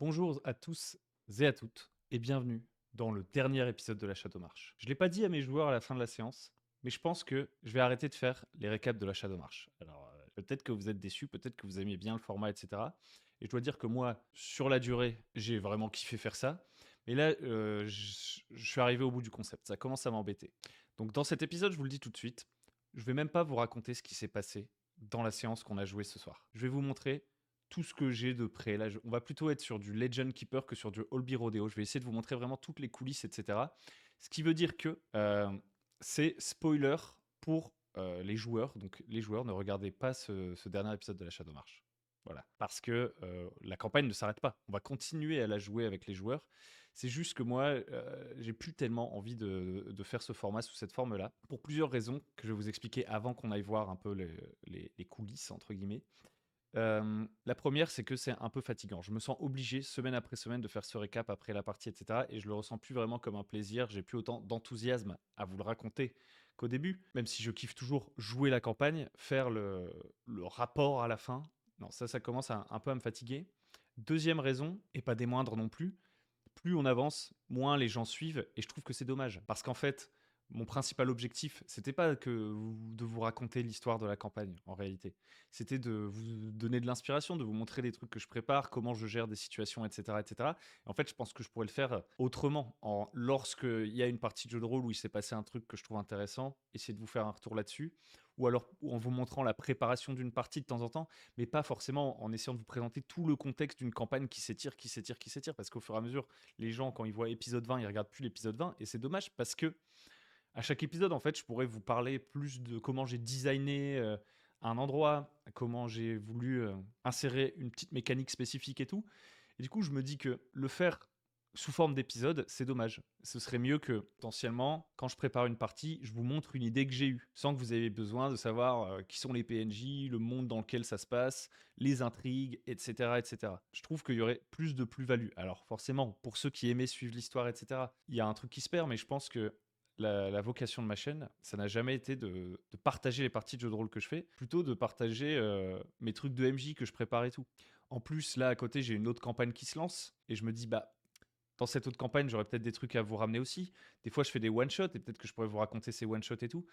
Bonjour à tous et à toutes, et bienvenue dans le dernier épisode de la Shadow March. Je ne l'ai pas dit à mes joueurs à la fin de la séance, mais je pense que je vais arrêter de faire les récaps de la Shadow March. Alors, peut-être que vous êtes déçus, peut-être que vous aimez bien le format, etc. Et je dois dire que moi, sur la durée, j'ai vraiment kiffé faire ça. Mais là, je suis arrivé au bout du concept. Ça commence à m'embêter. Donc, dans cet épisode, je vous le dis tout de suite, je vais même pas vous raconter ce qui s'est passé dans la séance qu'on a jouée ce soir. Je vais vous montrer tout ce que j'ai de près. Là, on va plutôt être sur du Legend Keeper que sur du Holby Rodeo. Je vais essayer de vous montrer vraiment toutes les coulisses, etc. Ce qui veut dire que c'est spoiler pour les joueurs. Donc, les joueurs, ne regardez pas ce dernier épisode de la Shadow March. Voilà. Parce que la campagne ne s'arrête pas. On va continuer à la jouer avec les joueurs. C'est juste que moi, j'ai plus tellement envie de faire ce format sous cette forme-là, pour plusieurs raisons que je vais vous expliquer avant qu'on aille voir un peu les coulisses, entre guillemets. La première, c'est que c'est un peu fatigant. Je me sens obligé, semaine après semaine, de faire ce récap après la partie, etc. Et je le ressens plus vraiment comme un plaisir. J'ai plus autant d'enthousiasme à vous le raconter qu'au début. Même si je kiffe toujours jouer la campagne, faire le rapport à la fin. Non, ça commence un peu à me fatiguer. Deuxième raison, et pas des moindres non plus, plus on avance, moins les gens suivent, et je trouve que c'est dommage. Parce qu'en fait, mon principal objectif, c'était pas de vous raconter l'histoire de la campagne, en réalité. C'était de vous donner de l'inspiration, de vous montrer des trucs que je prépare, comment je gère des situations, etc. etc. En fait, je pense que je pourrais le faire autrement. Lorsqu'il y a une partie de jeu de rôle où il s'est passé un truc que je trouve intéressant, essayer de vous faire un retour là-dessus. Ou alors en vous montrant la préparation d'une partie de temps en temps, mais pas forcément en essayant de vous présenter tout le contexte d'une campagne qui s'étire, qui s'étire, qui s'étire, parce qu'au fur et à mesure, les gens, quand ils voient épisode 20, ils regardent plus l'épisode 20, et c'est dommage parce que à chaque épisode, en fait, je pourrais vous parler plus de comment j'ai designé un endroit, comment j'ai voulu insérer une petite mécanique spécifique et tout. Et du coup, je me dis que le faire sous forme d'épisode, c'est dommage. Ce serait mieux que, potentiellement, quand je prépare une partie, je vous montre une idée que j'ai eue, sans que vous ayez besoin de savoir qui sont les PNJ, le monde dans lequel ça se passe, les intrigues, etc. etc. Je trouve qu'il y aurait plus de plus-value. Alors forcément, pour ceux qui aimaient suivre l'histoire, etc., il y a un truc qui se perd, mais je pense que la vocation de ma chaîne, ça n'a jamais été de partager les parties de jeux de rôle que je fais, plutôt de partager mes trucs de MJ que je prépare et tout. En plus, là, à côté, j'ai une autre campagne qui se lance, et je me dis, bah, dans cette autre campagne, j'aurais peut-être des trucs à vous ramener aussi. Des fois, je fais des one-shots, et peut-être que je pourrais vous raconter ces one-shots et tout.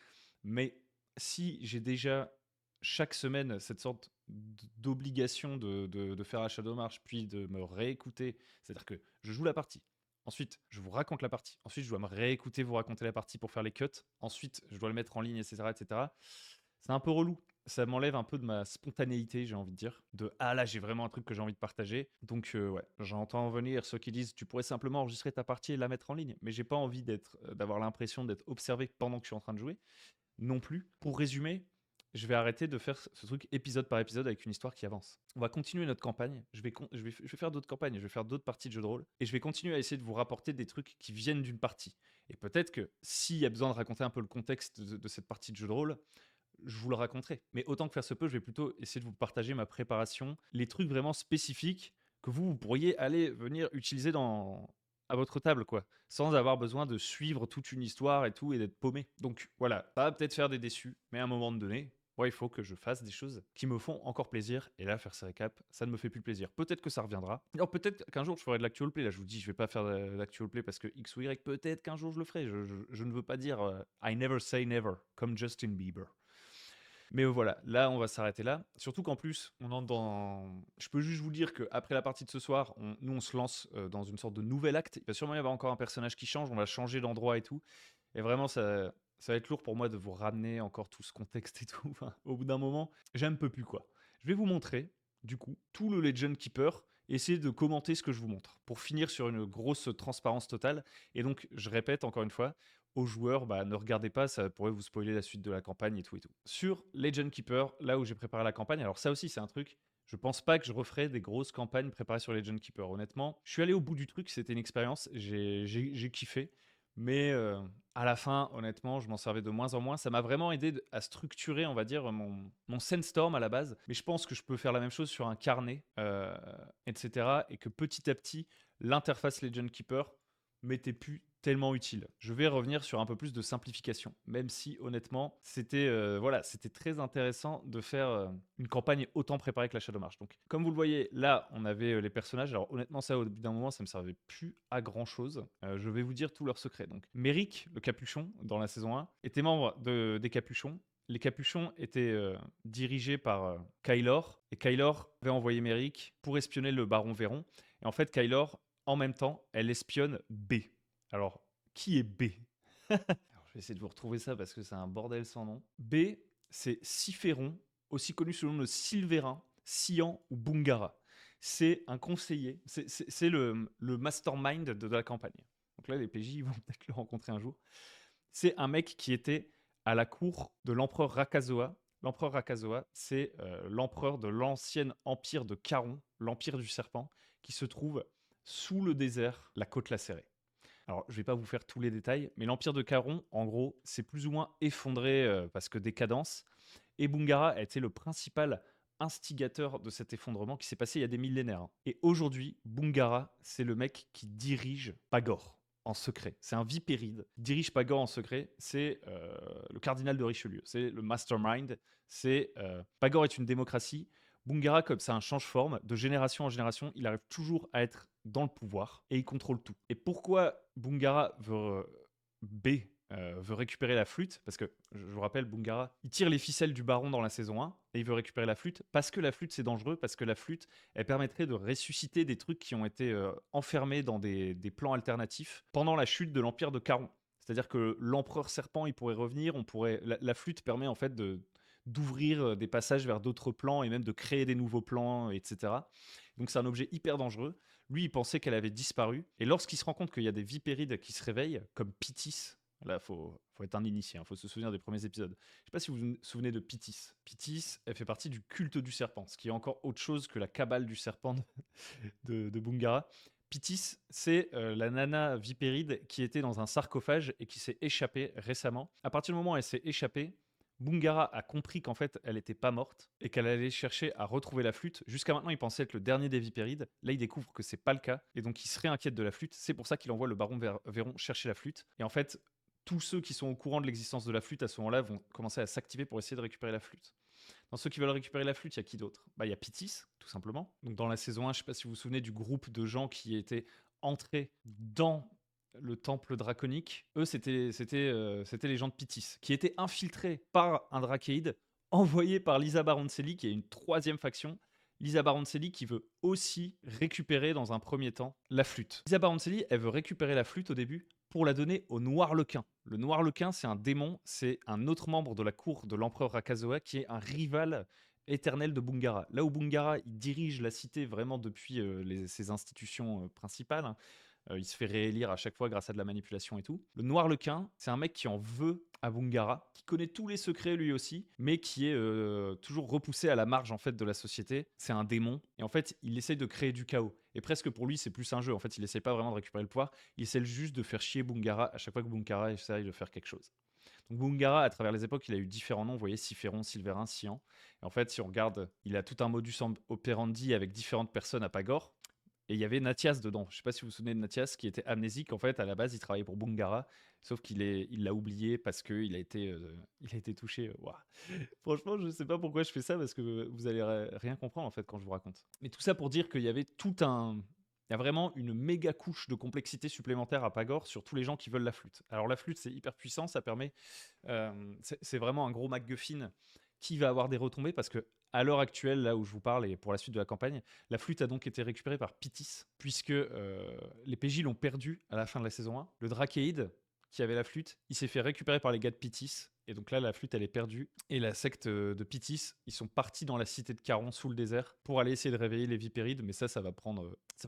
Mais si j'ai déjà chaque semaine cette sorte d'obligation de faire la Shadow March, puis de me réécouter, c'est-à-dire que je joue la partie, ensuite je vous raconte la partie, ensuite je dois me réécouter, vous raconter la partie pour faire les cuts, ensuite je dois le mettre en ligne, etc. etc. C'est un peu relou. Ça m'enlève un peu de ma spontanéité, j'ai envie de dire. De ah là, j'ai vraiment un truc que j'ai envie de partager. Donc, ouais, j'entends venir ceux qui disent tu pourrais simplement enregistrer ta partie et la mettre en ligne. Mais j'ai pas envie d'avoir l'impression d'être observé pendant que je suis en train de jouer non plus. Pour résumer, je vais arrêter de faire ce truc épisode par épisode avec une histoire qui avance. On va continuer notre campagne. Je vais faire d'autres campagnes, je vais faire d'autres parties de jeux de rôle. Et je vais continuer à essayer de vous rapporter des trucs qui viennent d'une partie. Et peut-être que s'il y a besoin de raconter un peu le contexte de cette partie de jeu de rôle, je vous le raconterai. Mais autant que faire se peut, je vais plutôt essayer de vous partager ma préparation, les trucs vraiment spécifiques que vous pourriez aller venir utiliser à votre table, quoi, sans avoir besoin de suivre toute une histoire et tout et d'être paumé. Donc voilà, ça va peut-être faire des déçus, mais à un moment donné, il faut que je fasse des choses qui me font encore plaisir. Et là, faire ces récaps, ça ne me fait plus plaisir. Peut-être que ça reviendra. Alors peut-être qu'un jour, je ferai de l'actual play. Là, je vous dis, je vais pas faire de l'actual play parce que X ou Y. Peut-être qu'un jour, je le ferai. Je ne veux pas dire I never say never, comme Justin Bieber. Mais voilà, là, on va s'arrêter là. Surtout qu'en plus, on entre dans. Je peux juste vous dire qu'après la partie de ce soir, nous, on se lance dans une sorte de nouvel acte. Il va sûrement y avoir encore un personnage qui change, on va changer d'endroit et tout. Et vraiment, ça va être lourd pour moi de vous ramener encore tout ce contexte et tout. Enfin, au bout d'un moment, j'aime peu plus, quoi. Je vais vous montrer, du coup, tout le Legend Keeper. Essayer de commenter ce que je vous montre pour finir sur une grosse transparence totale. Et donc, je répète encore une fois, aux joueurs, bah, ne regardez pas, ça pourrait vous spoiler la suite de la campagne et tout et tout. Sur Legend Keeper, là où j'ai préparé la campagne, alors ça aussi c'est un truc, je pense pas que je referai des grosses campagnes préparées sur Legend Keeper. Honnêtement, je suis allé au bout du truc, c'était une expérience, j'ai kiffé. Mais à la fin, honnêtement, je m'en servais de moins en moins. Ça m'a vraiment aidé à structurer, on va dire, mon Sandstorm à la base. Mais je pense que je peux faire la même chose sur un carnet, etc. Et que petit à petit, l'interface Legend Keeper m'était plus tellement utile. Je vais revenir sur un peu plus de simplification, même si honnêtement, c'était très intéressant de faire une campagne autant préparée que la Shadowmarch. Donc, comme vous le voyez, là, on avait les personnages. Alors, honnêtement, ça, au bout d'un moment, ça me servait plus à grand chose. Je vais vous dire tous leurs secrets. Donc, Merrick, le capuchon, dans la saison 1, était membre des capuchons. Les capuchons étaient dirigés par Kylor, et Kylor avait envoyé Merrick pour espionner le baron Véron. Et en fait, Kylor, en même temps, elle espionne B. Alors, qui est B? Alors, je vais essayer de vous retrouver ça parce que c'est un bordel sans nom. B, c'est Siphéron, aussi connu sous le nom de Sylvérin, Sian ou Bungara. C'est un conseiller, c'est le mastermind de la campagne. Donc là, les PJ vont peut-être le rencontrer un jour. C'est un mec qui était à la cour de l'empereur Rakazoa. L'empereur Rakazoa, c'est l'empereur de l'ancien empire de Caron, l'empire du serpent, qui se trouve sous le désert, la côte lacérée. Alors, je ne vais pas vous faire tous les détails, mais l'empire de Caron, en gros, c'est plus ou moins effondré parce que décadence. Et Bungara a été le principal instigateur de cet effondrement qui s'est passé il y a des millénaires. Et aujourd'hui, Bungara, c'est le mec qui dirige Pagor en secret. C'est un vipéride. Il dirige Pagor en secret. C'est le cardinal de Richelieu. C'est le mastermind. Pagor est une démocratie. Bungara, comme c'est un change-forme, de génération en génération, il arrive toujours à être dans le pouvoir et il contrôle tout. Et pourquoi Bungara veut récupérer la flûte? Parce que, je vous rappelle, Bungara, il tire les ficelles du baron dans la saison 1 et il veut récupérer la flûte parce que la flûte, c'est dangereux, parce que la flûte, elle permettrait de ressusciter des trucs qui ont été enfermés dans des plans alternatifs pendant la chute de l'Empire de Caron. C'est-à-dire que l'empereur serpent, il pourrait revenir, la flûte permet en fait d'ouvrir des passages vers d'autres plans et même de créer des nouveaux plans, etc. Donc c'est un objet hyper dangereux. Lui, il pensait qu'elle avait disparu. Et lorsqu'il se rend compte qu'il y a des vipérides qui se réveillent, comme Pythis, là, faut être un initié, faut se souvenir des premiers épisodes. Je ne sais pas si vous vous souvenez de Pythis. Pythis, elle fait partie du culte du serpent, ce qui est encore autre chose que la cabale du serpent de Bungara. Pythis, c'est la nana vipéride qui était dans un sarcophage et qui s'est échappée récemment. À partir du moment où elle s'est échappée, Bungara a compris qu'en fait, elle n'était pas morte et qu'elle allait chercher à retrouver la flûte. Jusqu'à maintenant, il pensait être le dernier des vipérides. Là, il découvre que c'est pas le cas et donc il se réinquiète de la flûte. C'est pour ça qu'il envoie le baron Véron chercher la flûte. Et en fait, tous ceux qui sont au courant de l'existence de la flûte à ce moment-là vont commencer à s'activer pour essayer de récupérer la flûte. Dans ceux qui veulent récupérer la flûte, il y a qui d'autre? Il y a Pythis, tout simplement. Donc dans la saison 1, je ne sais pas si vous vous souvenez du groupe de gens qui étaient entrés dans le temple draconique. Eux, c'était les gens de Pythis, qui étaient infiltrés par un drachéide envoyé par Lisa Baroncelli, qui est une troisième faction. Lisa Baroncelli qui veut aussi récupérer dans un premier temps la flûte. Lisa Baroncelli, elle veut récupérer la flûte au début pour la donner au Noir Lequin. Le Noir Lequin, c'est un démon, c'est un autre membre de la cour de l'empereur Rakazoa qui est un rival éternel de Bungara. Là où Bungara, il dirige la cité vraiment depuis ses institutions principales, hein. Il se fait réélire à chaque fois grâce à de la manipulation et tout. Le Noir Lequin, c'est un mec qui en veut à Bungara, qui connaît tous les secrets lui aussi, mais qui est toujours repoussé à la marge en fait de la société. C'est un démon et en fait, il essaye de créer du chaos. Et presque pour lui, c'est plus un jeu. En fait, il essaye pas vraiment de récupérer le pouvoir. Il essaie juste de faire chier Bungara à chaque fois que Bungara essaye de faire quelque chose. Donc Bungara, à travers les époques, il a eu différents noms. Vous voyez, Siphéron, Sylvérin, Sian. Et en fait, si on regarde, il a tout un modus operandi avec différentes personnes à Pagor. Et il y avait Nathias dedans. Je ne sais pas si vous vous souvenez de Nathias, qui était amnésique. En fait, à la base, il travaillait pour Bungara, sauf il l'a oublié parce qu'il a été touché. Ouah. Franchement, je ne sais pas pourquoi je fais ça, parce que vous allez rien comprendre en fait quand je vous raconte. Mais tout ça pour dire qu'il y avait il y a vraiment une méga couche de complexité supplémentaire à Pagor sur tous les gens qui veulent la flûte. Alors la flûte, c'est hyper puissant, ça permet... c'est vraiment un gros MacGuffin qui va avoir des retombées, parce que à l'heure actuelle, là où je vous parle et pour la suite de la campagne, la flûte a donc été récupérée par Pythis, puisque les PJ l'ont perdue à la fin de la saison 1. Le Drachéide, qui avait la flûte, il s'est fait récupérer par les gars de Pythis, et donc là, la flûte, elle est perdue. Et la secte de Pythis, ils sont partis dans la cité de Caron, sous le désert, pour aller essayer de réveiller les vipérides, mais ça va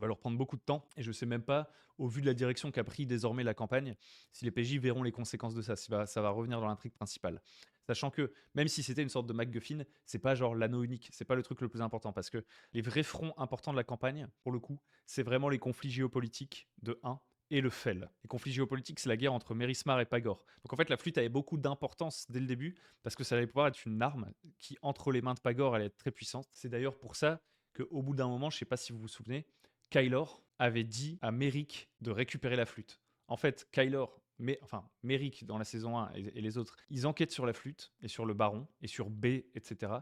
leur prendre beaucoup de temps, et je sais même pas, au vu de la direction qu'a pris désormais la campagne, si les PJ verront les conséquences de ça, si ça va revenir dans l'intrigue principale. Sachant que, même si c'était une sorte de MacGuffin, c'est pas genre l'anneau unique, c'est pas le truc le plus important, parce que les vrais fronts importants de la campagne, pour le coup, c'est vraiment les conflits géopolitiques de 1 et le Fel. Les conflits géopolitiques, c'est la guerre entre Mérismar et Pagor. Donc en fait, la flûte avait beaucoup d'importance dès le début, parce que ça allait pouvoir être une arme qui, entre les mains de Pagor, allait être très puissante. C'est d'ailleurs pour ça qu'au bout d'un moment, je sais pas si vous vous souvenez, Kylor avait dit à Merrick de récupérer la flûte. en fait, Kylor, mais, enfin, Merrick dans la saison 1 et les autres, ils enquêtent sur la flûte et sur le baron et sur B, etc.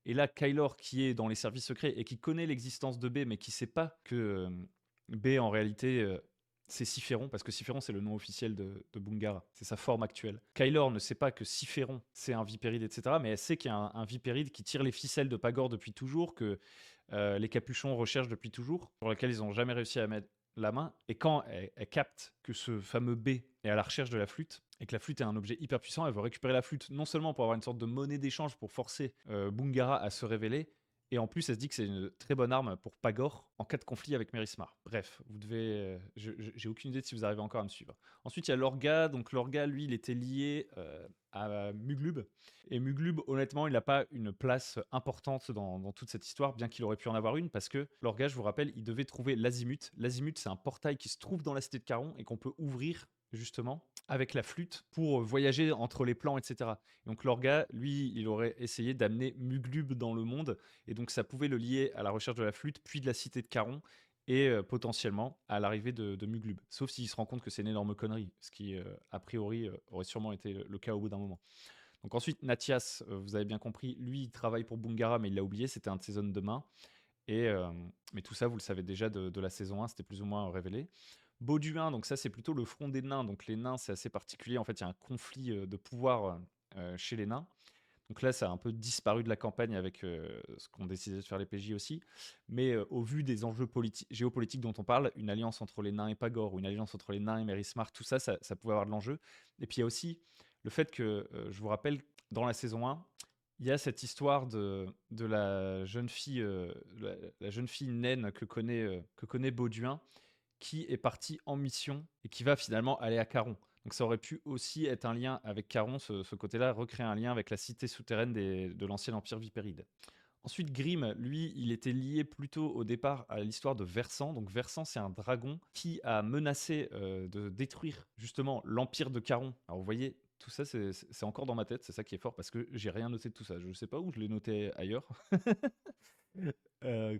Et là, Kylor, qui est dans les services secrets et qui connaît l'existence de B, mais qui sait pas que B, en réalité, c'est Cyphéron, parce que Cyphéron, c'est le nom officiel de Bungara. C'est sa forme actuelle. Kylor ne sait pas que Cyphéron, c'est un vipéride, etc. Mais elle sait qu'il y a un vipéride qui tire les ficelles de Pagor depuis toujours, que les capuchons recherchent depuis toujours, sur lequel ils n'ont jamais réussi à mettre la main. Et quand elle capte que ce fameux B est à la recherche de la flûte, et que la flûte est un objet hyper puissant, elle veut récupérer la flûte, non seulement pour avoir une sorte de monnaie d'échange pour forcer Bungara à se révéler, et en plus, elle se dit que c'est une très bonne arme pour Pagor en cas de conflit avec Mérismar. Bref, vous devez. J'ai aucune idée de si vous arrivez encore à me suivre. Ensuite, il y a Lorga. Donc, Lorga, lui, il était lié à Muglub. Et Muglub, honnêtement, il n'a pas une place importante dans toute cette histoire, bien qu'il aurait pu en avoir une, parce que Lorga, je vous rappelle, il devait trouver l'Azimut. L'Azimut, c'est un portail qui se trouve dans la cité de Caron et qu'on peut ouvrir, justement, avec la flûte pour voyager entre les plans, etc. Et donc, Lorga, lui, il aurait essayé d'amener Muglub dans le monde. Et donc, ça pouvait le lier à la recherche de la flûte, puis de la cité de Caron, et potentiellement à l'arrivée de Muglub. Sauf s'il se rend compte que c'est une énorme connerie, ce qui, a priori, aurait sûrement été le cas au bout d'un moment. Donc ensuite, Nathias, vous avez bien compris, lui, il travaille pour Bungara, mais il l'a oublié, c'était un de ses hommes de main. Et, mais tout ça, vous le savez déjà de la saison 1, c'était plus ou moins révélé. Bauduin, donc ça, c'est plutôt le front des nains. Donc les nains, c'est assez particulier. En fait, il y a un conflit de pouvoir chez les nains. Donc là, ça a un peu disparu de la campagne avec ce qu'ont décidé de faire les PJ aussi. Mais au vu des enjeux géopolitiques dont on parle, une alliance entre les nains et Pagor, ou une alliance entre les nains et Mérismar, tout ça, ça pouvait avoir de l'enjeu. Et puis il y a aussi le fait que, je vous rappelle, dans la saison 1, il y a cette histoire de la jeune fille, la jeune fille naine que connaît Bauduin, qui est partie en mission et qui va finalement aller à Caron. Donc ça aurait pu aussi être un lien avec Caron, ce côté-là, recréer un lien avec la cité souterraine de l'ancien empire vipéride. Ensuite, Grimm, lui, il était lié plutôt au départ à l'histoire de Versant. Donc Versant, c'est un dragon qui a menacé de détruire justement l'empire de Caron. Alors vous voyez, tout ça, c'est encore dans ma tête, c'est ça qui est fort, parce que j'ai rien noté de tout ça. Je ne sais pas où je l'ai noté ailleurs.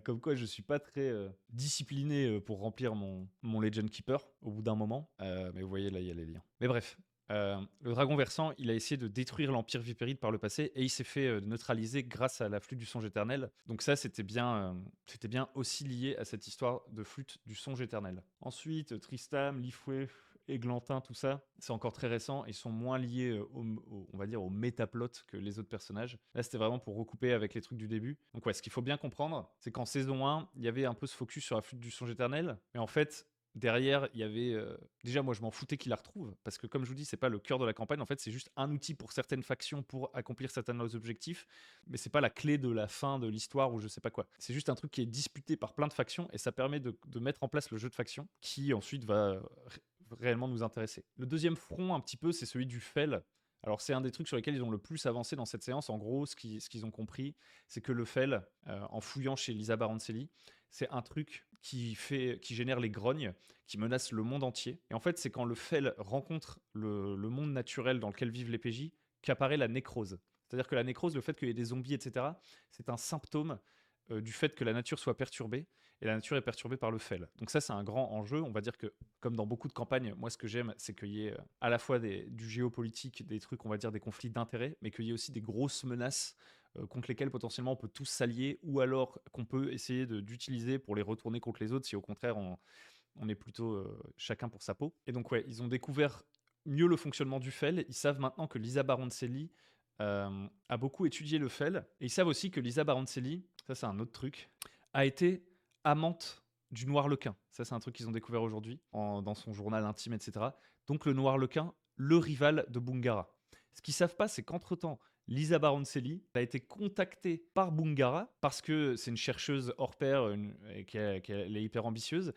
Comme quoi, je suis pas très discipliné pour remplir mon Legend Keeper au bout d'un moment. Mais vous voyez, là, il y a les liens. Mais bref, le dragon versant, il a essayé de détruire l'Empire Vipéride par le passé et il s'est fait neutraliser grâce à la flûte du songe éternel. Donc ça, c'était bien aussi lié à cette histoire de flûte du songe éternel. Ensuite, Tristam, Lifoué, Églantin, tout ça, c'est encore très récent. Ils sont moins liés, on va dire, au métaplot que les autres personnages. Là, c'était vraiment pour recouper avec les trucs du début. Donc ouais, ce qu'il faut bien comprendre, c'est qu'en saison 1, il y avait un peu ce focus sur la flûte du songe éternel. Mais en fait, derrière, il y avait... déjà, moi, je m'en foutais qu'il la retrouve. Parce que, comme je vous dis, c'est pas le cœur de la campagne. En fait, c'est juste un outil pour certaines factions pour accomplir certains de leurs objectifs. Mais c'est pas la clé de la fin de l'histoire ou je sais pas quoi. C'est juste un truc qui est disputé par plein de factions. Et ça permet de mettre en place le jeu de factions qui, ensuite, va réellement nous intéresser. Le deuxième front, un petit peu, c'est celui du Fel. Alors, c'est un des trucs sur lesquels ils ont le plus avancé dans cette séance. En gros, ce qu'ils ont compris, c'est que le Fel, en fouillant chez Lisa Baroncelli, c'est un truc qui génère les grognes, qui menace le monde entier. Et en fait, c'est quand le Fel rencontre le monde naturel dans lequel vivent les PJ qu'apparaît la nécrose. C'est-à-dire que la nécrose, le fait qu'il y ait des zombies, etc., c'est un symptôme du fait que la nature soit perturbée, et la nature est perturbée par le Fel. Donc ça, c'est un grand enjeu. On va dire que, comme dans beaucoup de campagnes, moi, ce que j'aime, c'est qu'il y ait à la fois du géopolitique, des trucs, on va dire, des conflits d'intérêts, mais qu'il y ait aussi des grosses menaces contre lesquelles potentiellement on peut tous s'allier, ou alors qu'on peut essayer d'utiliser pour les retourner contre les autres, si au contraire on est plutôt chacun pour sa peau. Et donc ouais, ils ont découvert mieux le fonctionnement du Fel. Ils savent maintenant que Lisa Baroncelli a beaucoup étudié le Fel, et ils savent aussi que Lisa Baroncelli, ça c'est un autre truc, a été amante du Noir Lequin. Ça, c'est un truc qu'ils ont découvert aujourd'hui dans son journal intime, etc. Donc, le Noir Lequin, le rival de Bungara. Ce qu'ils savent pas, c'est qu'entre-temps, Lisa Baroncelli a été contactée par Bungara parce que c'est une chercheuse hors pair et qu'elle est hyper ambitieuse.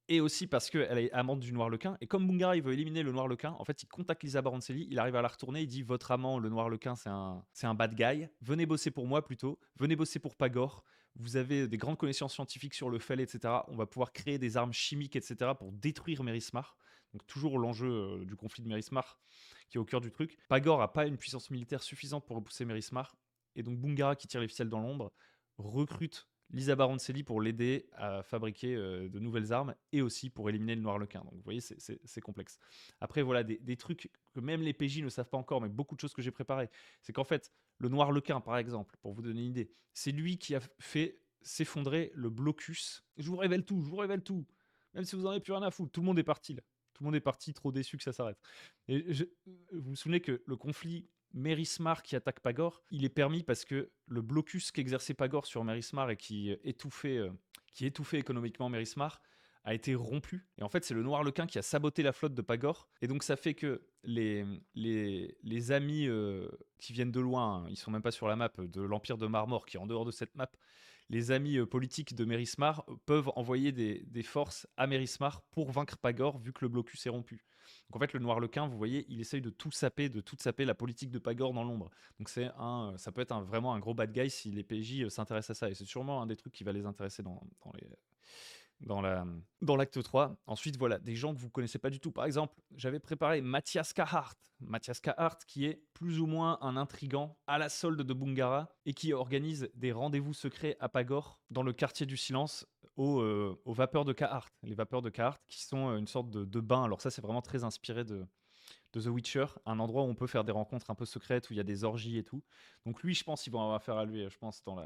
Et aussi parce qu'elle est amante du Noir Lequin. Et comme Bungara, il veut éliminer le Noir Lequin, en fait, il contacte Lisa Baroncelli, il arrive à la retourner, il dit « Votre amant, le Noir Lequin, c'est un bad guy. Venez bosser pour moi plutôt. Venez bosser pour Pagor. Vous avez des grandes connaissances scientifiques sur le Fel, etc. On va pouvoir créer des armes chimiques, etc. pour détruire Mérismar. » Donc toujours l'enjeu du conflit de Mérismar qui est au cœur du truc. Pagor n'a pas une puissance militaire suffisante pour repousser Mérismar. Et donc Bungara, qui tire les ficelles dans l'ombre, recrute Lisa Baroncelli pour l'aider à fabriquer de nouvelles armes et aussi pour éliminer le Noir Lequin. Donc vous voyez, c'est complexe. Après, voilà, des trucs que même les PJ ne savent pas encore, mais beaucoup de choses que j'ai préparées. C'est qu'en fait, le Noir Lequin, par exemple, pour vous donner une idée, c'est lui qui a fait s'effondrer le blocus. Je vous révèle tout, je vous révèle tout. Même si vous en avez plus rien à foutre, tout le monde est parti là. Tout le monde est parti, trop déçu que ça s'arrête. Et vous vous souvenez que le conflit Mérismar qui attaque Pagor, il est permis parce que le blocus qu'exerçait Pagor sur Mérismar et qui étouffait économiquement Mérismar a été rompu. Et en fait, c'est le Noir Lequin qui a saboté la flotte de Pagor. Et donc, ça fait que les amis qui viennent de loin, ils sont même pas sur la map, de l'Empire de Marmor, qui est en dehors de cette map, les amis politiques de Mérismar peuvent envoyer des forces à Mérismar pour vaincre Pagor, vu que le blocus est rompu. Donc en fait, le Noir Lequin, vous voyez, il essaye de tout saper la politique de Pagor dans l'ombre. Donc ça peut être vraiment un gros bad guy si les PJ s'intéressent à ça. Et c'est sûrement un des trucs qui va les intéresser dans la, dans l'acte 3. Ensuite, voilà, des gens que vous connaissez pas du tout. Par exemple, j'avais préparé Mathias Kahart. Mathias Kahart, qui est plus ou moins un intrigant à la solde de Bungara et qui organise des rendez-vous secrets à Pagor, dans le quartier du silence, aux vapeurs de Kahart. Les vapeurs de Kahart, qui sont une sorte de bain. Alors ça, c'est vraiment très inspiré de The Witcher, un endroit où on peut faire des rencontres un peu secrètes, où il y a des orgies et tout. Donc lui, je pense qu'ils vont avoir affaire à lui, je pense, dans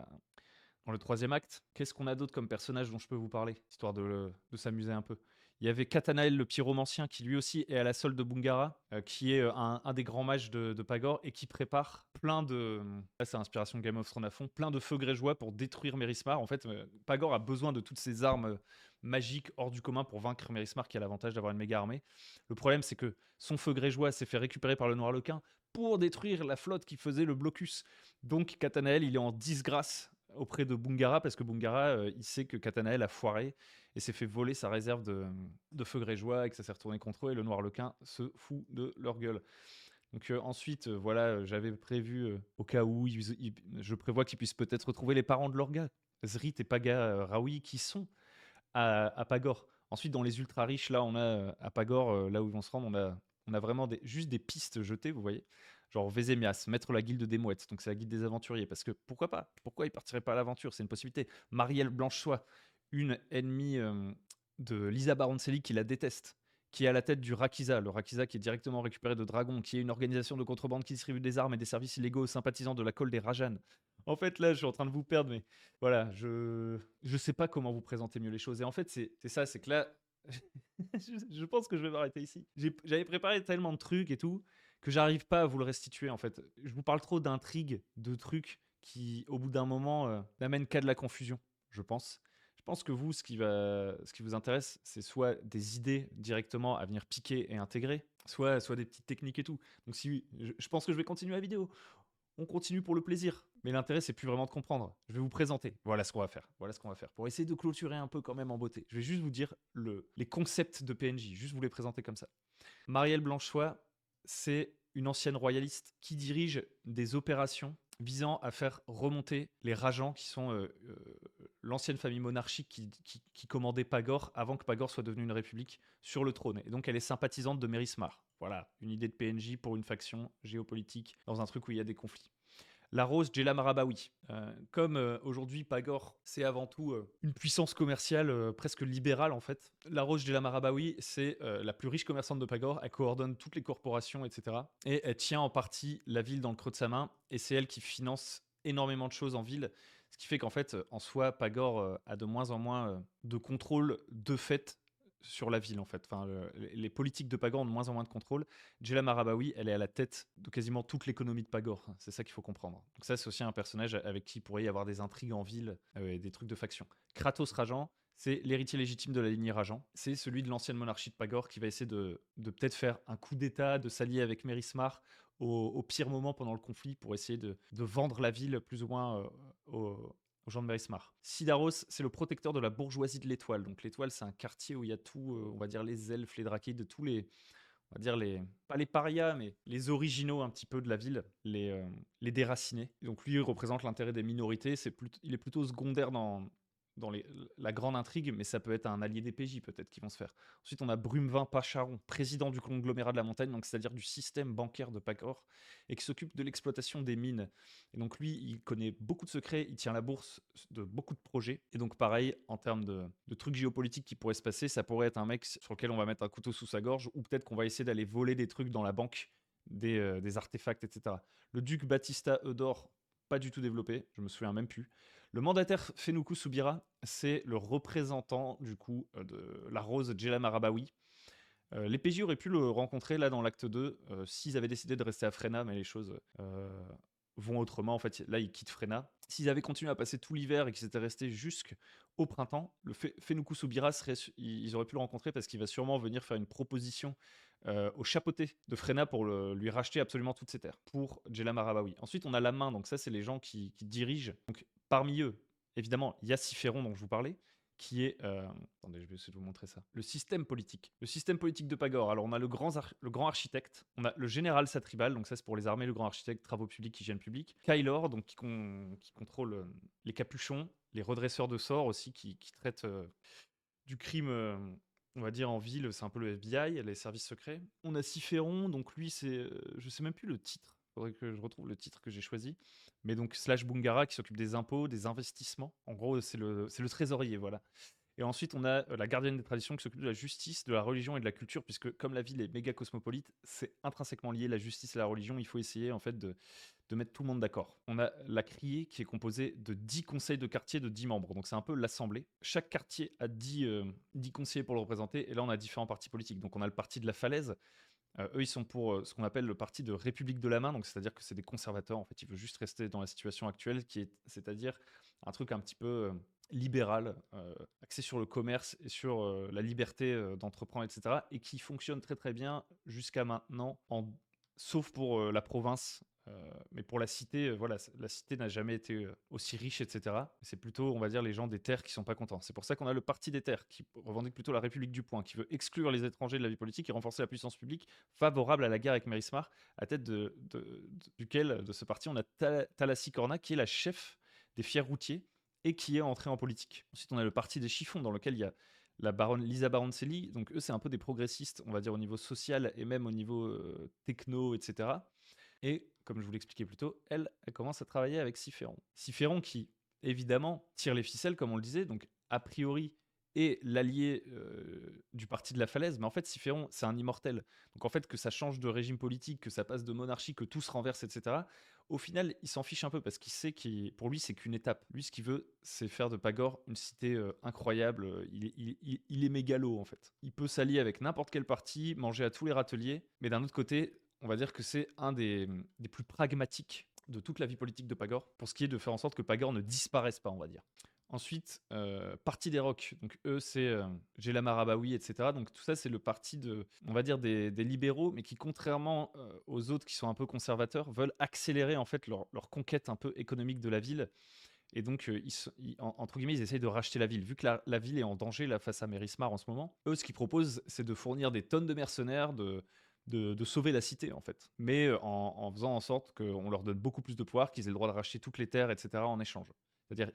le troisième acte. Qu'est-ce qu'on a d'autre comme personnage dont je peux vous parler, histoire de s'amuser un peu? Il y avait Katanael le pyromancien qui lui aussi est à la solde de Bungara, qui est un des grands mages de Pagor et qui prépare plein de... Là c'est inspiration Game of Thrones à fond, plein de feux grégeois pour détruire Mérismar. En fait, Pagor a besoin de toutes ces armes magiques hors du commun pour vaincre Mérismar qui a l'avantage d'avoir une méga armée. Le problème c'est que son feu grégeois s'est fait récupérer par le Noir Lequin pour détruire la flotte qui faisait le blocus. Donc Katanael il est en disgrâce auprès de Bungara parce que Bungara il sait que Katanael a foiré et s'est fait voler sa réserve de feu grégeois et que ça s'est retourné contre eux et le Noir Lequin se fout de leur gueule. Donc ensuite, voilà, j'avais prévu au cas où je prévois qu'ils puissent peut-être retrouver les parents de Lorga, Zrit et Paga Raoui, qui sont à Pagor. Ensuite, dans les ultra riches, là, on a à Pagor, là où ils vont se rendre, on a vraiment juste des pistes jetées, vous voyez. Genre Vézémias, mettre la guilde des mouettes, donc c'est la guilde des aventuriers, parce que pourquoi pas? Pourquoi ils partiraient pas à l'aventure? C'est une possibilité. Marielle Blanchesoie, une ennemie de Lisa Baroncelli qui la déteste, qui est à la tête du Rakiza, le Rakiza qui est directement récupéré de Dragon, qui est une organisation de contrebande qui distribue des armes et des services illégaux aux sympathisants de la colle des Rajan. En fait, là, je suis en train de vous perdre, mais voilà, je sais pas comment vous présenter mieux les choses. Et en fait, c'est ça, c'est que là, je pense que je vais m'arrêter ici. J'avais préparé tellement de trucs et tout que j'arrive pas à vous le restituer. En fait, je vous parle trop d'intrigues, de trucs qui, au bout d'un moment, n'amènent qu'à de la confusion, je pense. Je pense que vous, ce qui vous intéresse, c'est soit des idées directement à venir piquer et intégrer, soit des petites techniques et tout. Donc si je pense que je vais continuer la vidéo. On continue pour le plaisir. Mais l'intérêt, c'est plus vraiment de comprendre. Je vais vous présenter. Voilà ce qu'on va faire. Voilà ce qu'on va faire. Pour essayer de clôturer un peu quand même en beauté. Je vais juste vous dire les concepts de PNJ. Juste vous les présenter comme ça. Marielle Blanchesoie, c'est une ancienne royaliste qui dirige des opérations visant à faire remonter les Rajans, qui sont l'ancienne famille monarchique qui commandait Pagor avant que Pagor soit devenue une république sur le trône. Et donc elle est sympathisante de Mérismar. Voilà, une idée de PNJ pour une faction géopolitique dans un truc où il y a des conflits. La Rose Jela Marabawi. Comme aujourd'hui Pagor, c'est avant tout une puissance commerciale presque libérale en fait. La Rose Jela Marabawi, c'est la plus riche commerçante de Pagor. Elle coordonne toutes les corporations, etc. Et elle tient en partie la ville dans le creux de sa main. Et c'est elle qui finance énormément de choses en ville. Ce qui fait qu'en fait, en soi, Pagor a de moins en moins de contrôle de fait sur la ville en fait. Enfin, les politiques de Pagor ont de moins en moins de contrôle. Jela Marabawi, elle est à la tête de quasiment toute l'économie de Pagor. C'est ça qu'il faut comprendre. Donc ça, c'est aussi un personnage avec qui il pourrait y avoir des intrigues en ville et des trucs de faction. Kratos Rajan, c'est l'héritier légitime de la lignée Rajan. C'est celui de l'ancienne monarchie de Pagor qui va essayer de peut-être faire un coup d'état, de s'allier avec Mérismar au pire moment pendant le conflit pour essayer de vendre la ville plus ou moins aux gens de Mérismar. Sidaros, c'est le protecteur de la bourgeoisie de l'Étoile. Donc l'Étoile, c'est un quartier où il y a tout, on va dire les elfes, les drakides, tous les, on va dire pas les parias, mais les originaux un petit peu de la ville, les déracinés. Donc lui, il représente l'intérêt des minorités. Il est plutôt secondaire dans dans la grande intrigue, mais ça peut être un allié des PJ peut-être qui vont se faire. Ensuite, on a Brumevin Pacharon, président du conglomérat de la montagne, donc c'est-à-dire du système bancaire de Pacor, et qui s'occupe de l'exploitation des mines. Et donc lui, il connaît beaucoup de secrets, il tient la bourse de beaucoup de projets. Et donc pareil, en termes de trucs géopolitiques qui pourraient se passer, ça pourrait être un mec sur lequel on va mettre un couteau sous sa gorge, ou peut-être qu'on va essayer d'aller voler des trucs dans la banque, des artefacts, etc. Le duc Battista Eudore, pas du tout développé, je me souviens même plus. Le mandataire Fenoukou Soubira, c'est le représentant du coup de la rose Djella Marabawi. Les PJ auraient pu le rencontrer là dans l'acte 2 s'ils avaient décidé de rester à Frena, mais les choses vont autrement. En fait, là, ils quittent Frena. S'ils avaient continué à passer tout l'hiver et qu'ils étaient restés jusqu'au printemps, le Fenoukou Soubira, ils auraient pu le rencontrer parce qu'il va sûrement venir faire une proposition au chapeauté de Frena pour lui racheter absolument toutes ses terres pour Djella Marabawi. Ensuite, on a la main, donc ça, c'est les gens qui dirigent. Donc, parmi eux, évidemment, il y a Siferon dont je vous parlais, qui est. Attendez, je vais essayer de vous montrer ça. Le système politique. Le système politique de Pagor. Alors, on a le grand architecte, on a le général Satribal, donc ça c'est pour les armées, le grand architecte, travaux publics, hygiène publique. Kylor, donc qui contrôle les capuchons, les redresseurs de sorts aussi, qui traitent du crime. On va dire en ville, c'est un peu le FBI, les services secrets. On a Siferon, donc lui, je sais même plus le titre. Faudrait que je retrouve le titre que j'ai choisi. Mais donc Slash Bungara qui s'occupe des impôts, des investissements. En gros, c'est le trésorier, voilà. Et ensuite, on a la gardienne des traditions qui s'occupe de la justice, de la religion et de la culture, puisque comme la ville est méga cosmopolite, c'est intrinsèquement lié, la justice et la religion. Il faut essayer en fait de mettre tout le monde d'accord. On a la criée qui est composée de 10 conseils de quartier de 10 membres, donc c'est un peu l'assemblée. Chaque quartier a 10 conseillers pour le représenter, et là on a différents partis politiques. Donc on a le parti de la Falaise, eux, ils sont pour ce qu'on appelle le parti de République de la main, donc c'est-à-dire que c'est des conservateurs, en fait, ils veulent juste rester dans la situation actuelle, c'est-à-dire un truc un petit peu libéral, axé sur le commerce et sur la liberté d'entreprendre, etc., et qui fonctionne très très bien jusqu'à maintenant, sauf pour la province. Mais pour la cité, voilà, la cité n'a jamais été aussi riche, etc. C'est plutôt, on va dire, les gens des terres qui sont pas contents. C'est pour ça qu'on a le parti des terres, qui revendique plutôt la République du Point, qui veut exclure les étrangers de la vie politique et renforcer la puissance publique, favorable à la guerre avec Mérismar, à tête duquel, de ce parti, on a Thalassi Corna, qui est la chef des fiers routiers et qui est entrée en politique. Ensuite, on a le parti des chiffons, dans lequel il y a la baronne Lisa Baroncelli. Donc eux, c'est un peu des progressistes, on va dire, au niveau social et même au niveau techno, etc. Et comme je vous l'expliquais plus tôt, elle commence à travailler avec Siferon. Siferon qui, évidemment, tire les ficelles, comme on le disait, donc a priori est l'allié du parti de la Falaise, mais en fait, Siferon, c'est un immortel. Donc en fait, que ça change de régime politique, que ça passe de monarchie, que tout se renverse, etc., au final, il s'en fiche un peu parce qu'il sait que pour lui, c'est qu'une étape. Lui, ce qu'il veut, c'est faire de Pagor une cité incroyable. Il est mégalo, en fait. Il peut s'allier avec n'importe quel parti, manger à tous les râteliers, mais d'un autre côté, on va dire que c'est un des plus pragmatiques de toute la vie politique de Pagor, pour ce qui est de faire en sorte que Pagor ne disparaisse pas, on va dire. Ensuite, parti des rocs. Donc eux, c'est Jella Marabawi, etc. Donc tout ça, c'est le parti on va dire, des libéraux, mais qui, contrairement aux autres qui sont un peu conservateurs, veulent accélérer en fait leur conquête un peu économique de la ville. Et donc, entre guillemets, ils essayent de racheter la ville. Vu que la ville est en danger là, face à Mérismar en ce moment, eux, ce qu'ils proposent, c'est de fournir des tonnes de mercenaires, de sauver la cité, en fait. Mais en faisant en sorte qu'on leur donne beaucoup plus de pouvoir, qu'ils aient le droit de racheter toutes les terres, etc., en échange. C'est-à-dire,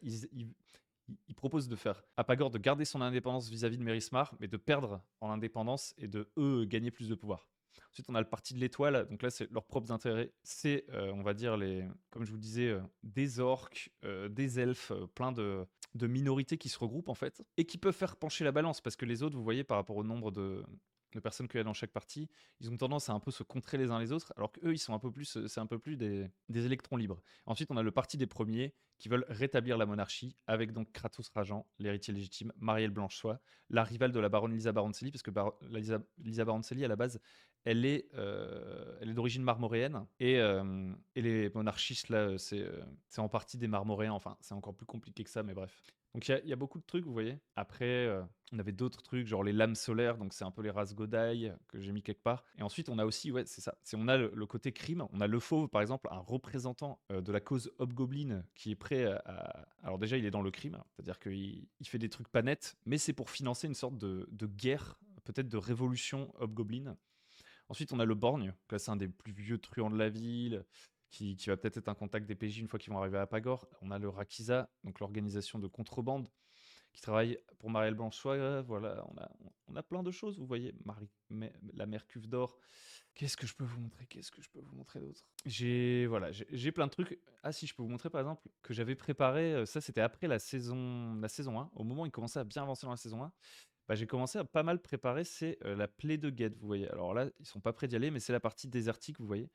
ils proposent de faire à Pagor de garder son indépendance vis-à-vis de Mérismar, mais de perdre en indépendance et de, eux, gagner plus de pouvoir. Ensuite, on a le parti de l'étoile, donc là, c'est leurs propres intérêts. C'est, on va dire, comme je vous le disais, des orques, des elfes, plein de minorités qui se regroupent, en fait, et qui peuvent faire pencher la balance, parce que les autres, vous voyez, par rapport au nombre de personnes qu'il y a dans chaque partie, ils ont tendance à un peu se contrer les uns les autres, alors qu'eux, ils sont un peu plus, c'est un peu plus des électrons libres. Ensuite, on a le parti des premiers, qui veulent rétablir la monarchie, avec donc Kratos Rajan, l'héritier légitime, Marielle Blanchesoie, la rivale de la baronne Lisa Baroncelli, parce que Lisa Baroncelli, à la base, elle est d'origine marmoréenne, et les monarchistes, là, c'est en partie des marmoréens, enfin, c'est encore plus compliqué que ça, mais bref. Donc il y a beaucoup de trucs, vous voyez. Après, on avait d'autres trucs, genre les lames solaires, donc c'est un peu les races Godai que j'ai mis quelque part. Et ensuite, on a aussi, ouais, c'est ça, on a le côté crime. On a le fauve, par exemple, un représentant de la cause Hobgoblin qui est prêt Alors déjà, il est dans le crime, c'est-à-dire qu'il fait des trucs pas nets, mais c'est pour financer une sorte de guerre, peut-être de révolution Hobgoblin. Ensuite, on a le Borgne, là c'est un des plus vieux truands de la ville, qui va peut-être être un contact des PJ une fois qu'ils vont arriver à Pagor. On a le Rakiza, donc l'organisation de contrebande. qui travaille pour Marielle Blanchois. Voilà, on a plein de choses, vous voyez. La mère Cuve d'Or. Qu'est-ce que je peux vous montrer? Qu'est-ce que je peux vous montrer d'autre? J'ai plein de trucs. Ah si, je peux vous montrer par exemple que j'avais préparé, ça c'était après la saison 1, au moment où il commençait à bien avancer dans la saison 1, bah, j'ai commencé à pas mal préparer, c'est, la plaie de Gued, vous voyez? Alors là, ils sont pas prêts d'y aller, mais c'est la partie désertique, vous voyez?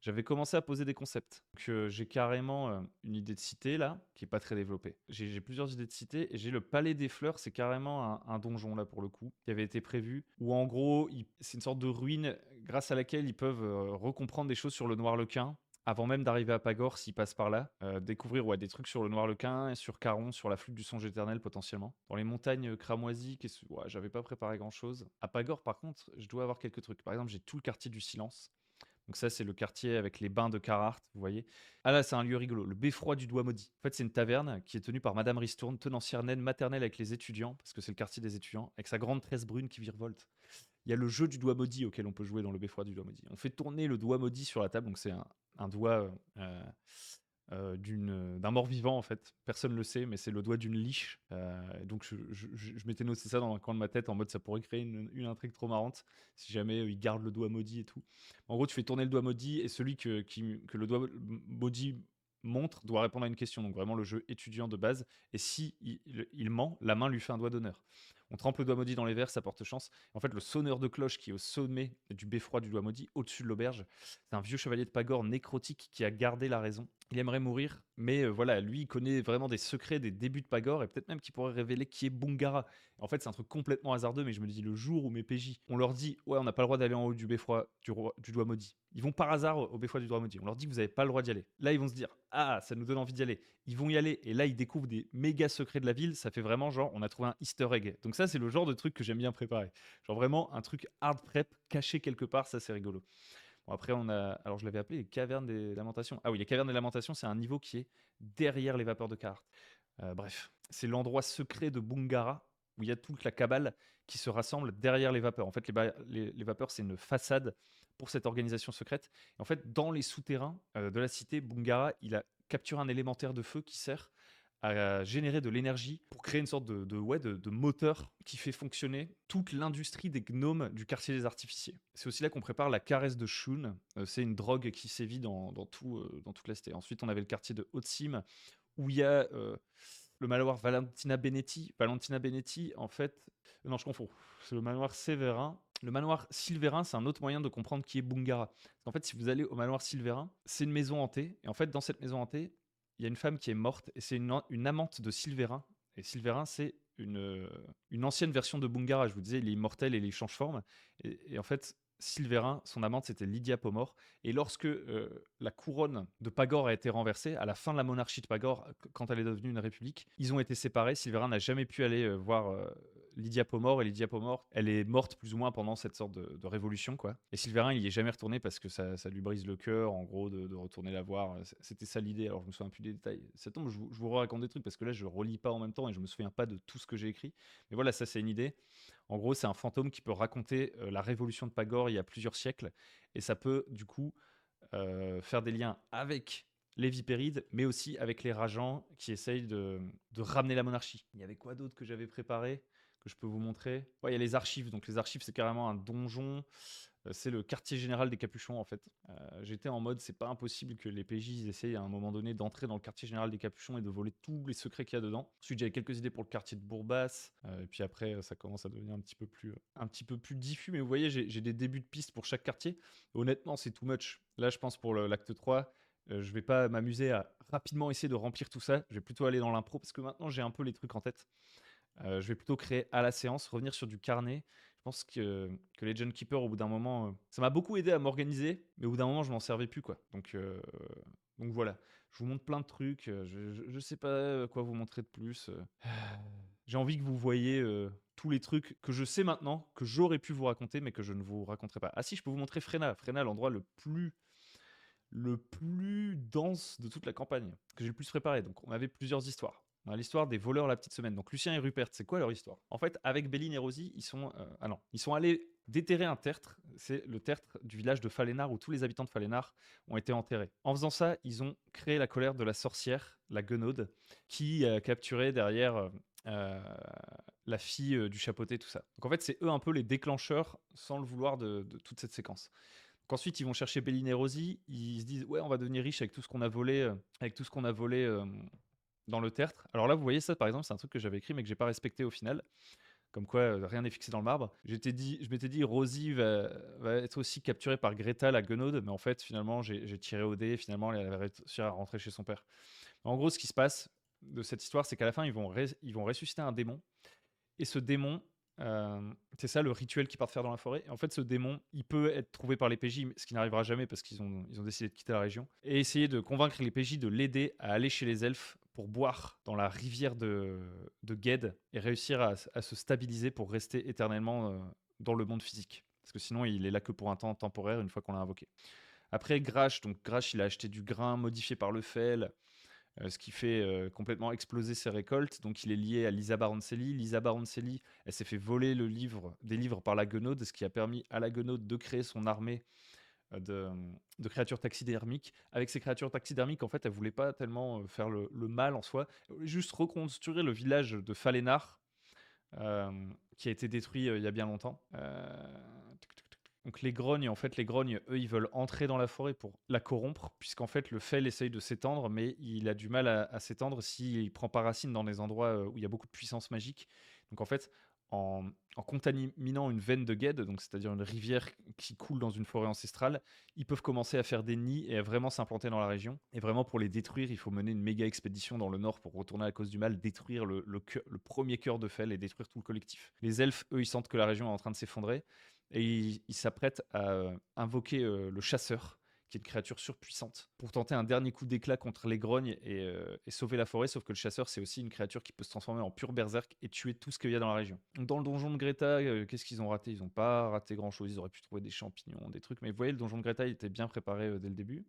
J'avais commencé à poser des concepts. Donc, j'ai carrément, une idée de cité là, qui est pas très développée. J'ai plusieurs idées de cité et j'ai le Palais des Fleurs, c'est carrément un donjon là pour le coup, qui avait été prévu, où en gros, c'est une sorte de ruine grâce à laquelle ils peuvent, recomprendre des choses sur le Noirlequin, avant même d'arriver à Pagore s'ils passent par là. Découvrir, ouais, des trucs sur le Noirlequin, sur Caron, sur la flûte du songe éternel potentiellement. Dans les montagnes, cramoisies, ouais, j'avais pas préparé grand chose. À Pagore par contre, je dois avoir quelques trucs. Par exemple, j'ai tout le quartier du silence. Donc ça, c'est le quartier avec les bains de Carhartt, vous voyez. Ah là, c'est un lieu rigolo, le Beffroi du Doigt Maudit. En fait, c'est une taverne qui est tenue par Madame Ristourne, tenancière naine maternelle avec les étudiants, parce que c'est le quartier des étudiants, avec sa grande tresse brune qui virevolte. Il y a le jeu du doigt maudit auquel on peut jouer dans le Beffroi du Doigt Maudit. On fait tourner le doigt maudit sur la table, donc c'est un doigt d'un mort-vivant en fait. Personne ne le sait, mais c'est le doigt d'une liche. Donc je m'étais noté ça dans un coin de ma tête en mode ça pourrait créer une intrigue trop marrante si jamais il garde le doigt maudit et tout. En gros, tu fais tourner le doigt maudit et celui que le doigt maudit montre doit répondre à une question. Donc vraiment le jeu étudiant de base. Et si il ment, la main lui fait un doigt d'honneur. On trempe le doigt maudit dans les verres, ça porte chance. En fait, le sonneur de cloche qui est au sommet du beffroi du doigt maudit, au-dessus de l'auberge, c'est un vieux chevalier de Pagore nécrotique qui a gardé la raison. Il aimerait mourir, mais voilà, lui, il connaît vraiment des secrets des débuts de Pagore et peut-être même qu'il pourrait révéler qui est Bungara. En fait, c'est un truc complètement hasardeux, mais je me dis, le jour où mes PJ, on leur dit, ouais, on n'a pas le droit d'aller en haut du beffroi du doigt maudit. Ils vont par hasard au beffroi du doigt maudit. On leur dit, vous n'avez pas le droit d'y aller. Là, ils vont se dire, ah, ça nous donne envie d'y aller. Ils vont y aller et là, ils découvrent des méga secrets de la ville. Ça fait vraiment genre, on a trouvé un Easter egg. Donc ça, c'est le genre de truc que j'aime bien préparer. Genre vraiment un truc hard prep caché quelque part, ça c'est rigolo. Bon, après, alors je l'avais appelé les cavernes des lamentations. Ah oui, les cavernes des lamentations, c'est un niveau qui est derrière les vapeurs de Kaart. Bref, c'est l'endroit secret de Bungara où il y a toute la cabale qui se rassemble derrière les vapeurs. En fait, les vapeurs, c'est une façade pour cette organisation secrète. Et en fait, dans les souterrains de la cité, Bungara, il a capturé un élémentaire de feu qui sert à générer de l'énergie pour créer une sorte de moteur qui fait fonctionner toute l'industrie des gnomes du quartier des artificiers. C'est aussi là qu'on prépare la caresse de Shun. C'est une drogue qui sévit dans toute la cité. Ensuite, on avait le quartier de Haute-Cime où il y a le manoir Valentina Benetti. Valentina Benetti, en fait, non, je confonds. C'est le manoir Séverin. Le manoir Silverin, c'est un autre moyen de comprendre qui est Bungara. En fait, si vous allez au manoir Silverin, c'est une maison hantée. Et en fait, dans cette maison hantée, il y a une femme qui est morte et c'est une amante de Silverin. Et Silverin, c'est une ancienne version de Bungara. Je vous disais, il est immortel et il change forme. Et en fait, Silverin, son amante, c'était Lydia Pomor. Et lorsque la couronne de Pagore a été renversée, à la fin de la monarchie de Pagore, quand elle est devenue une république, ils ont été séparés. Silverin n'a jamais pu aller voir Lydia Pomor. Et Lydia Pomor, elle est morte plus ou moins pendant cette sorte de révolution, quoi. Et Silverin, il y est jamais retourné parce que ça lui brise le cœur, en gros, de retourner la voir. C'était ça l'idée. Alors, je me souviens plus des détails. Ça tombe, je vous raconte des trucs parce que là, je relis pas en même temps et je me souviens pas de tout ce que j'ai écrit. Mais voilà, ça, c'est une idée. En gros, c'est un fantôme qui peut raconter la révolution de Pagore il y a plusieurs siècles. Et ça peut, du coup, faire des liens avec les Vipérides, mais aussi avec les Rajans qui essayent de ramener la monarchie. Il y avait quoi d'autre que j'avais préparé, que je peux vous montrer? Ouais, il y a les archives. Donc les archives, c'est carrément un donjon. C'est le quartier général des Capuchons en fait. J'étais en mode c'est pas impossible que les PJ ils essayent à un moment donné d'entrer dans le quartier général des Capuchons et de voler tous les secrets qu'il y a dedans. Ensuite j'avais quelques idées pour le quartier de Bourbas. Et puis après ça commence à devenir un petit peu plus diffus. Mais vous voyez j'ai des débuts de pistes pour chaque quartier. Honnêtement c'est too much. Là je pense pour l'acte 3, je vais pas m'amuser à rapidement essayer de remplir tout ça. Je vais plutôt aller dans l'impro parce que maintenant j'ai un peu les trucs en tête. Je vais plutôt créer à la séance, revenir sur du carnet. Je pense que les John Keeper, au bout d'un moment, ça m'a beaucoup aidé à m'organiser, mais au bout d'un moment, je m'en servais plus, quoi. Donc voilà, je vous montre plein de trucs. Je sais pas quoi vous montrer de plus. J'ai envie que vous voyez tous les trucs que je sais maintenant, que j'aurais pu vous raconter, mais que je ne vous raconterai pas. Ah si, je peux vous montrer Frena. Frena, l'endroit le plus dense de toute la campagne, que j'ai le plus préparé. Donc on avait plusieurs histoires. On a l'histoire des voleurs la petite semaine. Donc Lucien et Rupert, c'est quoi leur histoire? En fait, avec Béline et Rosie, ils sont allés déterrer un tertre. C'est le tertre du village de Falénar où tous les habitants de Falénar ont été enterrés. En faisant ça, ils ont créé la colère de la sorcière, la Guenaude, qui a capturé derrière euh, la fille du chapeauté, tout ça. Donc en fait, c'est eux un peu les déclencheurs, sans le vouloir, de toute cette séquence. Donc ensuite, ils vont chercher Béline et Rosie. Ils se disent, ouais, on va devenir riche avec tout ce qu'on a volé, dans le tertre. Alors là, vous voyez ça, par exemple, c'est un truc que j'avais écrit mais que j'ai pas respecté au final. Comme quoi, rien n'est fixé dans le marbre. Je m'étais dit, Rosie va être aussi capturée par Greta, la guenaude, mais en fait, finalement, j'ai tiré au dé. Finalement, elle va réussir à rentrer chez son père. En gros, ce qui se passe de cette histoire, c'est qu'à la fin, ils vont ressusciter un démon. Et ce démon, c'est ça le rituel qu'ils partent faire dans la forêt. Et en fait, ce démon, il peut être trouvé par les PJ, ce qui n'arrivera jamais parce ils ont décidé de quitter la région. Et essayer de convaincre les PJ de l'aider à aller chez les elfes pour boire dans la rivière de Ged et réussir à se stabiliser pour rester éternellement dans le monde physique. Parce que sinon, il est là que pour un temps temporaire une fois qu'on l'a invoqué. Après, Grash, il a acheté du grain modifié par le fel, ce qui fait complètement exploser ses récoltes. Donc il est lié à Lisa Baroncelli. Lisa Baroncelli, elle s'est fait voler des livres par la guenaude, ce qui a permis à la guenaude de créer son armée de, de créatures taxidermiques. Avec ces créatures taxidermiques, en fait, elle voulait pas tellement faire le mal en soi. Elle voulait juste reconstruire le village de Falénar, euh, qui a été détruit il y a bien longtemps. Donc les grognes, eux, ils veulent entrer dans la forêt pour la corrompre, puisqu'en fait le fel essaye de s'étendre, mais il a du mal à s'étendre s'il prend pas racine dans des endroits où il y a beaucoup de puissance magique. Donc en fait, en contaminant une veine de Ged, donc c'est-à-dire une rivière qui coule dans une forêt ancestrale, ils peuvent commencer à faire des nids et à vraiment s'implanter dans la région. Et vraiment pour les détruire, il faut mener une méga expédition dans le nord pour retourner à la cause du mal, détruire le premier cœur de fel et détruire tout le collectif. Les elfes, eux, ils sentent que la région est en train de s'effondrer et il s'apprête à invoquer le chasseur, qui est une créature surpuissante, pour tenter un dernier coup d'éclat contre les grognes et sauver la forêt. Sauf que le chasseur, c'est aussi une créature qui peut se transformer en pur berserk et tuer tout ce qu'il y a dans la région. Donc dans le donjon de Greta, qu'est-ce qu'ils ont raté? Ils n'ont pas raté grand-chose. Ils auraient pu trouver des champignons, des trucs. Mais vous voyez, le donjon de Greta, il était bien préparé dès le début.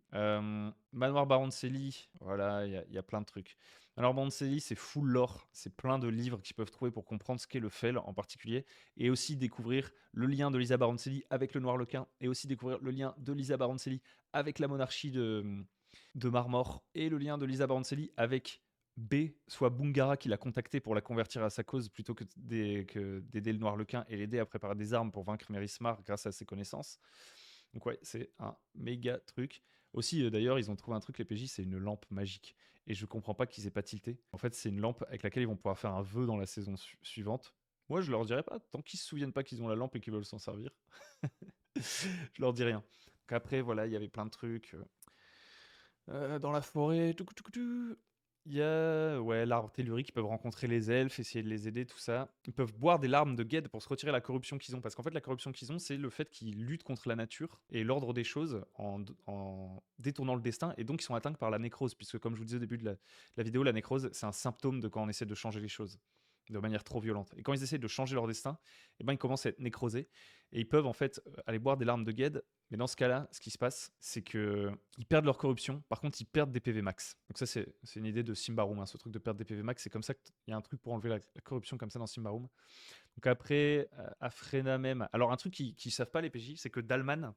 Manoir Baroncelli, voilà, il y a plein de trucs. Alors Baroncelli, c'est full lore. C'est plein de livres qu'ils peuvent trouver pour comprendre ce qu'est le fel en particulier, et aussi découvrir le lien de Lisa Baroncelli avec le Noir Lequin, et aussi découvrir le lien de Lisa Baroncelli avec la monarchie de Marmore, et le lien de Lisa Baroncelli avec B, soit Bungara qui l'a contacté pour la convertir à sa cause plutôt que d'aider le Noir Lequin et l'aider à préparer des armes pour vaincre Mérismar grâce à ses connaissances. Donc ouais, c'est un méga truc. Aussi, d'ailleurs, ils ont trouvé un truc, les PJ, c'est une lampe magique. Et je comprends pas qu'ils aient pas tilté. En fait, c'est une lampe avec laquelle ils vont pouvoir faire un vœu dans la saison suivante. Moi, je leur dirais pas, tant qu'ils se souviennent pas qu'ils ont la lampe et qu'ils veulent s'en servir. Je leur dis rien. Donc après, voilà, il y avait plein de trucs. Dans la forêt, il y a ouais, l'arbre tellurique, ils peuvent rencontrer les elfes, essayer de les aider, tout ça. Ils peuvent boire des larmes de Ged pour se retirer la corruption qu'ils ont. Parce qu'en fait, la corruption qu'ils ont, c'est le fait qu'ils luttent contre la nature et l'ordre des choses en détournant le destin. Et donc, ils sont atteints par la nécrose. Puisque, comme je vous disais au début de la vidéo, la nécrose, c'est un symptôme de quand on essaie de changer les choses de manière trop violente. Et quand ils essaient de changer leur destin, eh ben, ils commencent à être nécrosés. Et ils peuvent en fait aller boire des larmes de Ged. Mais dans ce cas-là, ce qui se passe, c'est qu'ils perdent leur corruption. Par contre, ils perdent des PV max. Donc ça, c'est une idée de Symbaroum, hein, ce truc de perdre des PV max. C'est comme ça qu'il y a un truc pour enlever la corruption comme ça dans Symbaroum. Donc après, Afrena même. Alors un truc qu'ils savent pas les PJ, c'est que Dalman,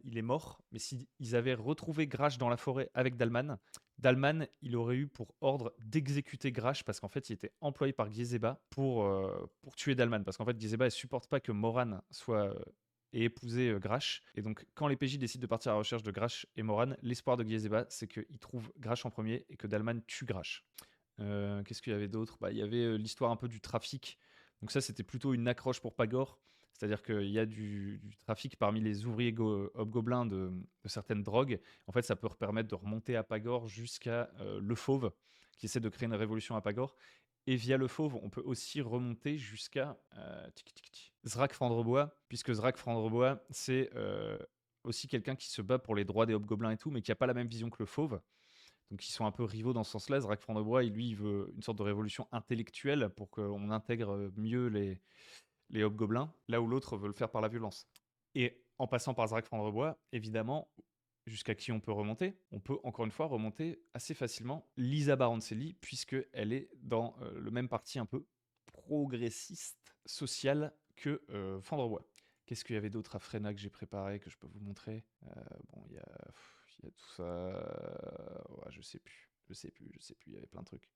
il est mort. Mais s'ils avaient retrouvé Grash dans la forêt avec Dalman, il aurait eu pour ordre d'exécuter Grash parce qu'en fait, il était employé par Gieseba pour tuer Dalman. Parce qu'en fait, Gieseba, elle supporte pas que Moran soit et épouser Grash. Et donc, quand les PJ décident de partir à la recherche de Grash et Moran, l'espoir de Gieseba, c'est qu'ils trouvent Grash en premier et que Dalman tue Grash. Qu'est-ce qu'il y avait d'autre? Il y avait l'histoire un peu du trafic. Donc ça, c'était plutôt une accroche pour Pagor. C'est-à-dire qu'il y a du trafic parmi les ouvriers hobgoblins de certaines drogues. En fait, ça peut permettre de remonter à Pagor jusqu'à le Fauve, qui essaie de créer une révolution à Pagor. Et via le Fauve, on peut aussi remonter jusqu'à Zrak Frandrebois, puisque Zrak Frandrebois, c'est aussi quelqu'un qui se bat pour les droits des hobgoblins et tout, mais qui n'a pas la même vision que le Fauve. Donc ils sont un peu rivaux dans ce sens-là. Zrak Frandrebois, il veut une sorte de révolution intellectuelle pour qu'on intègre mieux les hobgoblins, là où l'autre veut le faire par la violence. Et en passant par Zrak Frandrebois, évidemment, jusqu'à qui on peut remonter? On peut encore une fois remonter assez facilement Lisa Baroncelli, puisqu'elle est dans le même parti un peu progressiste social que Fandrebois. Qu'est-ce qu'il y avait d'autre à Frena que j'ai préparé, que je peux vous montrer? Bon, il y a tout ça. Ouais, je sais plus, il y avait plein de trucs.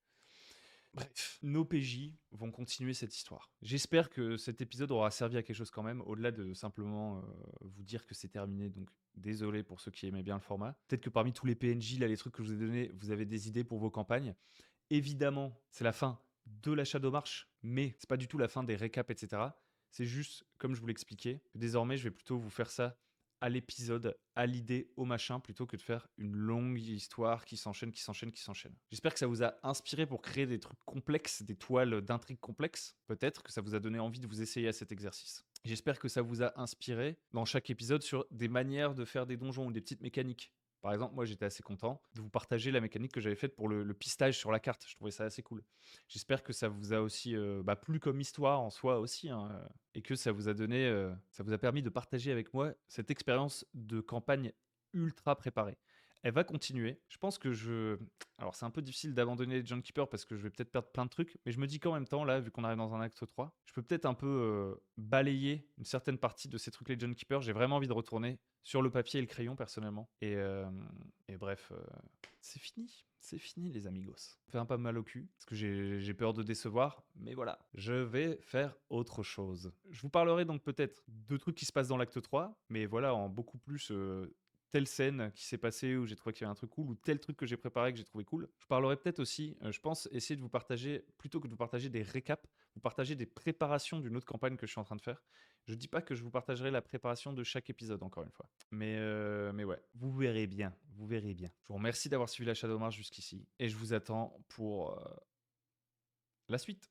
Bref, nos PJ vont continuer cette histoire. J'espère que cet épisode aura servi à quelque chose quand même, au-delà de simplement vous dire que c'est terminé. Donc désolé pour ceux qui aimaient bien le format. Peut-être que parmi tous les PNJ, là, les trucs que je vous ai donnés, vous avez des idées pour vos campagnes. Évidemment, c'est la fin de la Shadow March, mais c'est pas du tout la fin des récaps, etc. C'est juste, comme je vous l'expliquais, que désormais, je vais plutôt vous faire ça à l'épisode, à l'idée, au machin, plutôt que de faire une longue histoire qui s'enchaîne, qui s'enchaîne, qui s'enchaîne. J'espère que ça vous a inspiré pour créer des trucs complexes, des toiles d'intrigues complexes. Peut-être que ça vous a donné envie de vous essayer à cet exercice. J'espère que ça vous a inspiré dans chaque épisode sur des manières de faire des donjons ou des petites mécaniques. Par exemple, moi j'étais assez content de vous partager la mécanique que j'avais faite pour le pistage sur la carte. Je trouvais ça assez cool. J'espère que ça vous a aussi plu comme histoire en soi aussi, hein, et que ça vous a donné, ça vous a permis de partager avec moi cette expérience de campagne ultra préparée. Elle va continuer. Je pense que alors c'est un peu difficile d'abandonner les Keeper parce que je vais peut-être perdre plein de trucs, mais je me dis qu'en même temps, là, vu qu'on arrive dans un acte 3, je peux peut-être un peu balayer une certaine partie de ces trucs les Keeper. J'ai vraiment envie de retourner sur le papier et le crayon personnellement. Et bref, c'est fini les amigos. Ça fait un peu mal au cul parce que j'ai peur de décevoir, mais voilà, je vais faire autre chose. Je vous parlerai donc peut-être de trucs qui se passent dans l'acte 3, mais voilà, en beaucoup plus telle scène qui s'est passée où j'ai trouvé qu'il y avait un truc cool, ou tel truc que j'ai préparé que j'ai trouvé cool. Je parlerai peut-être aussi, je pense, essayer de vous partager, plutôt que de vous partager des récaps, vous partager des préparations d'une autre campagne que je suis en train de faire. Je dis pas que je vous partagerai la préparation de chaque épisode, encore une fois. Mais ouais, vous verrez bien, vous verrez bien. Je vous remercie d'avoir suivi la Shadow March jusqu'ici, et je vous attends pour la suite.